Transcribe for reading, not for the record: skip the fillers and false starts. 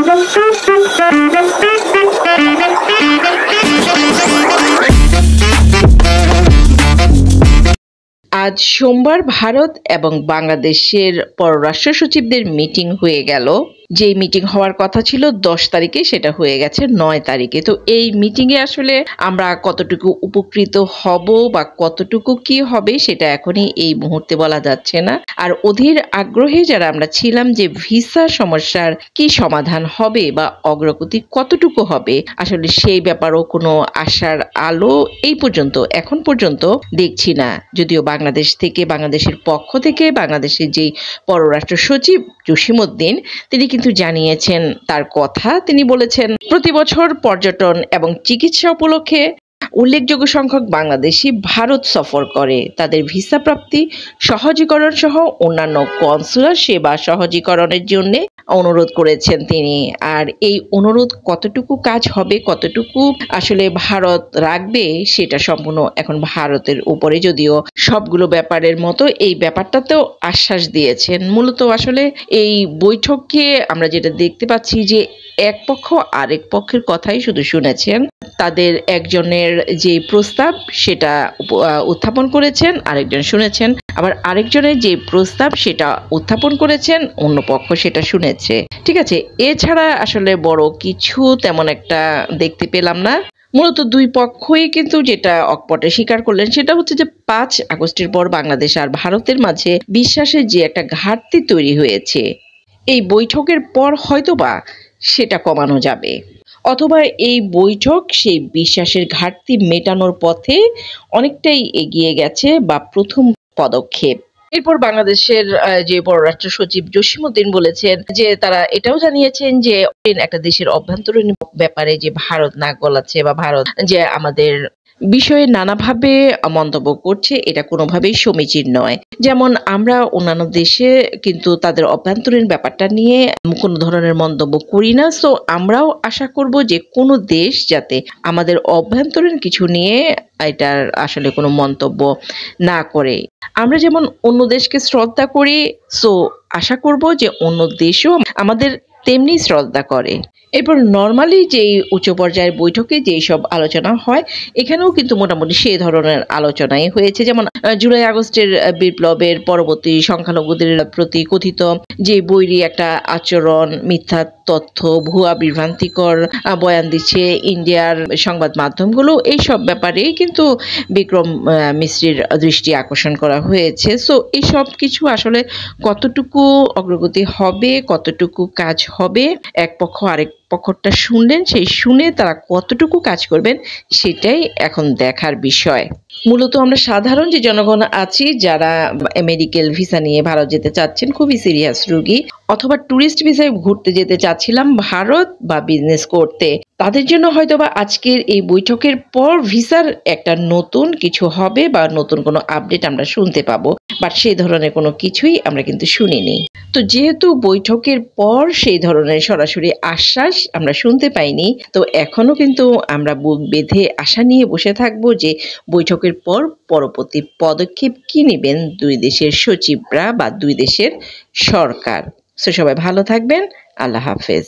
আজ সোমবার ভারত এবং বাংলাদেশের পররাষ্ট্র সচিবদের মিটিং হয়ে গেল। যে মিটিং হওয়ার কথা ছিল 10 তারিখে, সেটা হয়ে গেছে 9 তারিখে। তো এই মিটিংয়ে আসলে আমরা কতটুকু উপকৃত হব বা কতটুকু কি হবে সেটা এখনই এই মুহূর্তে বলা যাচ্ছে না। আর অধীর আগ্রহে যারা আমরা ছিলাম যে ভিসা সমস্যার কি সমাধান হবে বা অগ্রগতি কতটুকু হবে, আসলে সেই ব্যাপারেও কোনো আশার আলো এখন পর্যন্ত দেখছি না। যদিও বাংলাদেশের পক্ষ থেকে বাংলাদেশের যেই পররাষ্ট্র সচিব জসিমউদ্দিন, তিনি কিন্তু জানিয়েছেন তার কথা। তিনি বলেছেন, প্রতি বছর পর্যটন এবং চিকিৎসা উপলক্ষে উল্লেখযোগ্য সংখ্যক বাংলাদেশি ভারত সফর করে। তাদের ভিসা প্রাপ্তি সহজীকরণ সহ অন্যান্য কনসুলার সেবা সহজীকরণের জন্য অনুরোধ করেছেন তিনি। আর এই অনুরোধ কতটুকু কাজ হবে, কতটুকু আসলে ভারত রাখবে, সেটা সম্পূর্ণ এখন ভারতের উপরে। যদিও সবগুলো ব্যাপারের মতো এই ব্যাপারটাতেও আশ্বাস দিয়েছেন। মূলত আসলে এই বৈঠকে আমরা যেটা দেখতে পাচ্ছি যে এক পক্ষ আরেক পক্ষের কথাই শুধু শুনেছেন। তাদের একজনের যে প্রস্তাব সেটা উত্থাপন করেছেন, আরেকজন শুনেছেন। আবার আরেকজনের যে প্রস্তাব সেটা উত্থাপন করেছেন, অন্য পক্ষ সেটা শুনেছে। ঠিক আছে, এছাড়া আসলে বড় কিছু তেমন একটা দেখতে পেলাম না। মূলত দুই পক্ষই কিন্তু যেটা অকপটে স্বীকার করলেন সেটা হচ্ছে যে 5 আগস্টের পর বাংলাদেশ আর ভারতের মাঝে বিশ্বাসের যে একটা ঘাটতি তৈরি হয়েছে, এই বৈঠকের পর হয়তোবা সেটা কমানো যাবে, অথবা এই বৈঠক সেই বিশ্বাসের ঘাটতি মেটানোর পথে অনেকটাই এগিয়ে গেছে বা প্রথম পদক্ষেপ। এরপর বাংলাদেশের যে পররাষ্ট্র সচিব জসিমউদ্দিন বলেছেন যে তারা এটাও জানিয়েছেন যে একটা দেশের অভ্যন্তরীণ ব্যাপারে যে ভারত নাক গলাচ্ছে বা ভারত যে আমাদের বিষয়ে নানাভাবে মন্তব্য করছে, এটা কোনোভাবেই সমীচীন নয়। যেমন আমরা অন্যান্য দেশে কিন্তু তাদের অভ্যন্তরীণ ব্যাপারটা নিয়ে কোনো ধরনের মন্তব্য করি না। সো আমরাও আশা করব যে কোনো দেশ যাতে আমাদের অভ্যন্তরীণ কিছু নিয়ে এটার আসলে কোনো মন্তব্য না করে। আমরা যেমন অন্য দেশকে শ্রদ্ধা করি, সো আশা করব যে অন্য দেশও আমাদের তেমনি শ্রদ্ধা করে। এরপর নর্মালি যেই উচ্চ পর্যায়ের বৈঠকে যেই সব আলোচনা হয়, এখানেও কিন্তু মোটামুটি সেই ধরনের আলোচনাই হয়েছে। যেমন জুলাই আগস্টের বিপ্লবের পরবর্তী সংখ্যালঘুদের প্রতি কথিত যে বৈরী একটা আচরণ, মিথ্যা তথ্য, ভুয়া বিভ্রান্তিকর বয়ান দিচ্ছে ইন্ডিয়ার সংবাদ মাধ্যমগুলো, এইসব ব্যাপারেই কিন্তু বিক্রম মিশ্রির দৃষ্টি আকর্ষণ করা হয়েছে। সো এই সব কিছু আসলে কতটুকু অগ্রগতি হবে, কতটুকু কাজ হবে, এক পক্ষ আরেক পক্ষটা শুনলেন, সেই শুনে তারা কতটুকু কাজ করবেন সেটাই এখন দেখার বিষয়। মূলত আমরা সাধারণ যে জনগণ আছি, যারা মেডিকেল ভিসা নিয়ে ভারত যেতে চাচ্ছেন, খুবই সিরিয়াস রোগী, অথবা ট্যুরিস্ট ভিসায় ঘুরতে যেতে চাচ্ছিলাম ভারত বা বিজনেস করতে, তাদের জন্য হয়তোবা আজকের এই বৈঠকের পর ভিসার একটা নতুন কিছু হবে বা নতুন কোনো আপডেট আমরা শুনতে পাবো। বাট সেই ধরনের কোনো কিছুই আমরা কিন্তু শুনিনি। তো যেহেতু বৈঠকের পর সেই ধরনের সরাসরি আশ্বাস আমরা শুনতে পাইনি, তো এখনো কিন্তু আমরা বুক বেঁধে আশা নিয়ে বসে থাকবো যে বৈঠকের পর পরবর্তী পদক্ষেপ কি নেবেন দুই দেশের সচিবরা বা দুই দেশের সরকার। সো সবাই ভালো থাকবেন। আল্লাহ হাফেজ।